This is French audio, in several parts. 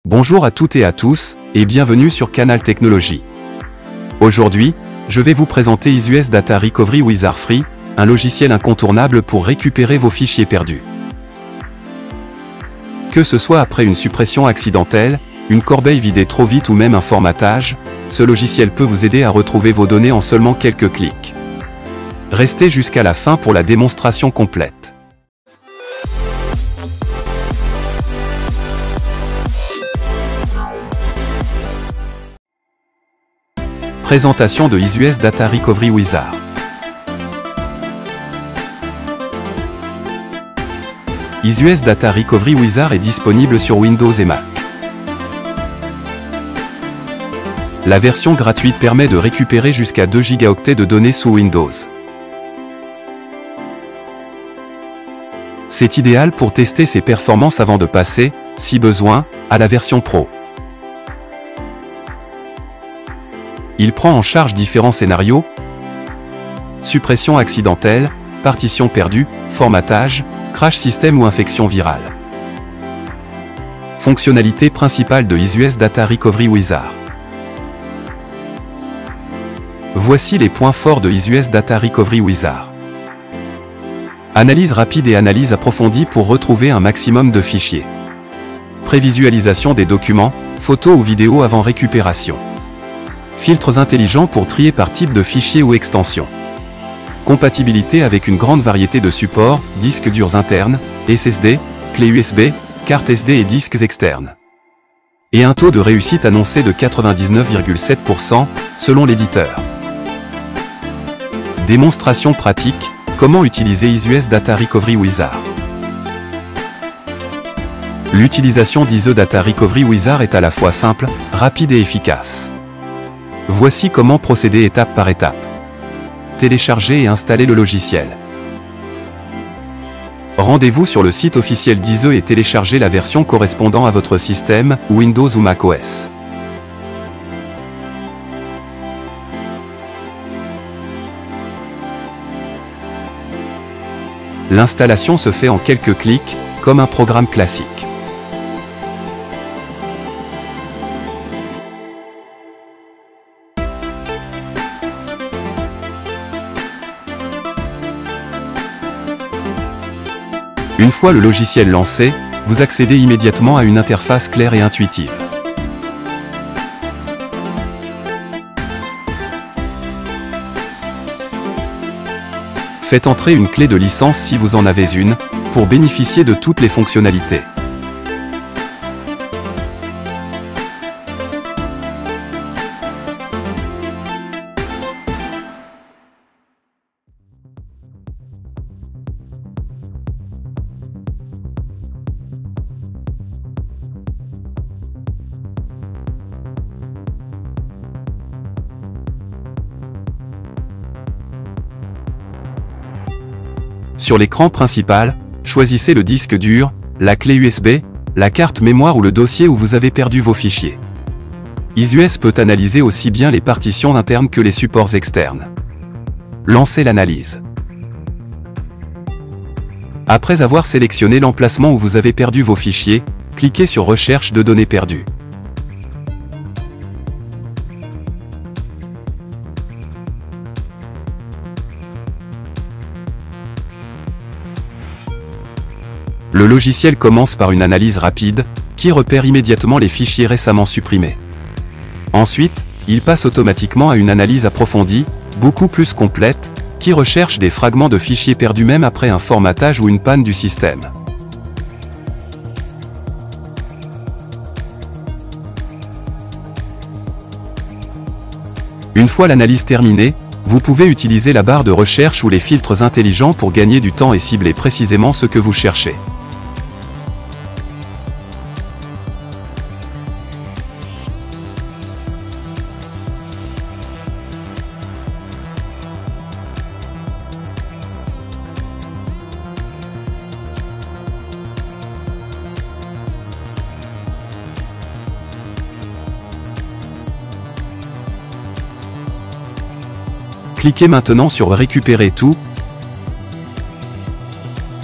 Bonjour à toutes et à tous, et bienvenue sur Canal Technologies. Aujourd'hui, je vais vous présenter Isus Data Recovery Wizard Free, un logiciel incontournable pour récupérer vos fichiers perdus. Que ce soit après une suppression accidentelle, une corbeille vidée trop vite ou même un formatage, ce logiciel peut vous aider à retrouver vos données en seulement quelques clics. Restez jusqu'à la fin pour la démonstration complète. Présentation de Isus Data Recovery Wizard. Isus Data Recovery Wizard est disponible sur Windows et Mac. La version gratuite permet de récupérer jusqu'à 2 Go de données sous Windows. C'est idéal pour tester ses performances avant de passer, si besoin, à la version Pro. Il prend en charge différents scénarios: suppression accidentelle, partition perdue, formatage, crash system ou infection virale. Fonctionnalité principale de Isus Data Recovery Wizard. Voici les points forts de Isus Data Recovery Wizard. Analyse rapide et analyse approfondie pour retrouver un maximum de fichiers. Prévisualisation des documents, photos ou vidéos avant récupération. Filtres intelligents pour trier par type de fichier ou extension. Compatibilité avec une grande variété de supports, disques durs internes, SSD, clés USB, cartes SD et disques externes. Et un taux de réussite annoncé de 99,7% selon l'éditeur. Démonstration pratique, comment utiliser Isus Data Recovery Wizard. L'utilisation d'Isus Data Recovery Wizard est à la fois simple, rapide et efficace. Voici comment procéder étape par étape. Télécharger et installer le logiciel. Rendez-vous sur le site officiel d'Isus et téléchargez la version correspondant à votre système, Windows ou macOS. L'installation se fait en quelques clics, comme un programme classique. Une fois le logiciel lancé, vous accédez immédiatement à une interface claire et intuitive. Faites entrer une clé de licence si vous en avez une, pour bénéficier de toutes les fonctionnalités. Sur l'écran principal, choisissez le disque dur, la clé USB, la carte mémoire ou le dossier où vous avez perdu vos fichiers. Isus peut analyser aussi bien les partitions internes que les supports externes. Lancez l'analyse. Après avoir sélectionné l'emplacement où vous avez perdu vos fichiers, cliquez sur Recherche de données perdues. Le logiciel commence par une analyse rapide, qui repère immédiatement les fichiers récemment supprimés. Ensuite, il passe automatiquement à une analyse approfondie, beaucoup plus complète, qui recherche des fragments de fichiers perdus même après un formatage ou une panne du système. Une fois l'analyse terminée, vous pouvez utiliser la barre de recherche ou les filtres intelligents pour gagner du temps et cibler précisément ce que vous cherchez. Cliquez maintenant sur Récupérer tout,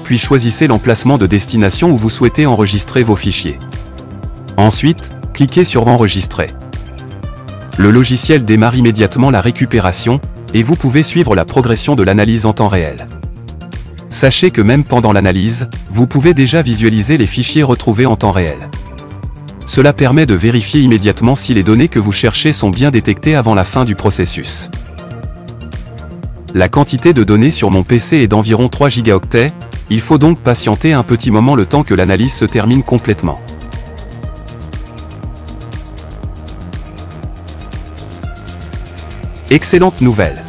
puis choisissez l'emplacement de destination où vous souhaitez enregistrer vos fichiers. Ensuite, cliquez sur Enregistrer. Le logiciel démarre immédiatement la récupération, et vous pouvez suivre la progression de l'analyse en temps réel. Sachez que même pendant l'analyse, vous pouvez déjà visualiser les fichiers retrouvés en temps réel. Cela permet de vérifier immédiatement si les données que vous cherchez sont bien détectées avant la fin du processus. La quantité de données sur mon PC est d'environ 3 gigaoctets, il faut donc patienter un petit moment le temps que l'analyse se termine complètement. Excellente nouvelle!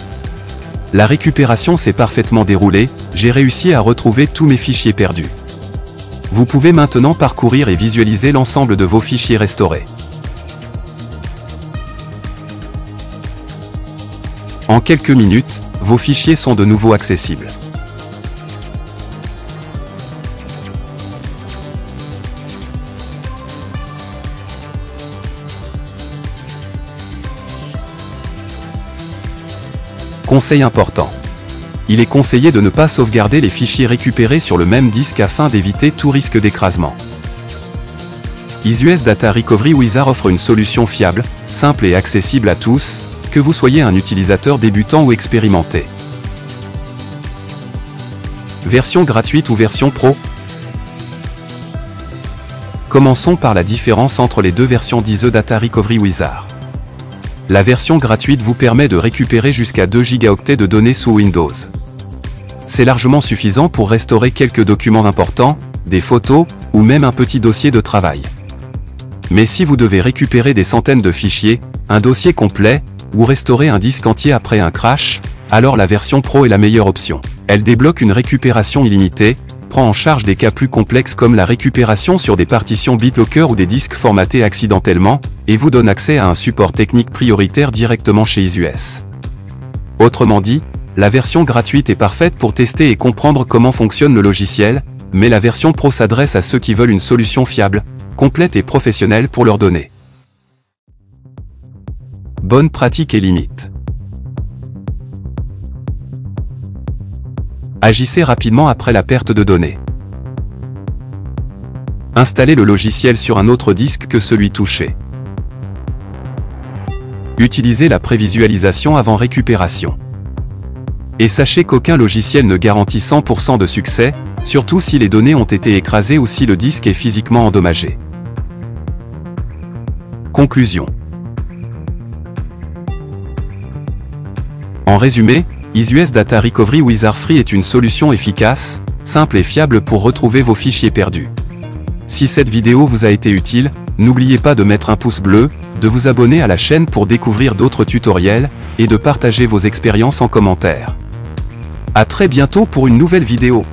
La récupération s'est parfaitement déroulée, j'ai réussi à retrouver tous mes fichiers perdus. Vous pouvez maintenant parcourir et visualiser l'ensemble de vos fichiers restaurés. En quelques minutes, vos fichiers sont de nouveau accessibles. Conseil important. Il est conseillé de ne pas sauvegarder les fichiers récupérés sur le même disque afin d'éviter tout risque d'écrasement. EasyUS Data Recovery Wizard offre une solution fiable, simple et accessible à tous, que vous soyez un utilisateur débutant ou expérimenté. Version gratuite ou version pro? Commençons par la différence entre les deux versions d'EasyUS Data Recovery Wizard. La version gratuite vous permet de récupérer jusqu'à 2 gigaoctets de données sous Windows. C'est largement suffisant pour restaurer quelques documents importants, des photos, ou même un petit dossier de travail. Mais si vous devez récupérer des centaines de fichiers, un dossier complet, ou restaurer un disque entier après un crash, alors la version Pro est la meilleure option. Elle débloque une récupération illimitée, prend en charge des cas plus complexes comme la récupération sur des partitions BitLocker ou des disques formatés accidentellement, et vous donne accès à un support technique prioritaire directement chez EasyUS. Autrement dit, la version gratuite est parfaite pour tester et comprendre comment fonctionne le logiciel, mais la version Pro s'adresse à ceux qui veulent une solution fiable, complète et professionnelle pour leurs données. Bonnes pratiques et limites. Agissez rapidement après la perte de données. Installez le logiciel sur un autre disque que celui touché. Utilisez la prévisualisation avant récupération. Et sachez qu'aucun logiciel ne garantit 100% de succès, surtout si les données ont été écrasées ou si le disque est physiquement endommagé. Conclusion. En résumé, EasyUS Data Recovery Wizard Free est une solution efficace, simple et fiable pour retrouver vos fichiers perdus. Si cette vidéo vous a été utile, n'oubliez pas de mettre un pouce bleu, de vous abonner à la chaîne pour découvrir d'autres tutoriels, et de partager vos expériences en commentaire. À très bientôt pour une nouvelle vidéo.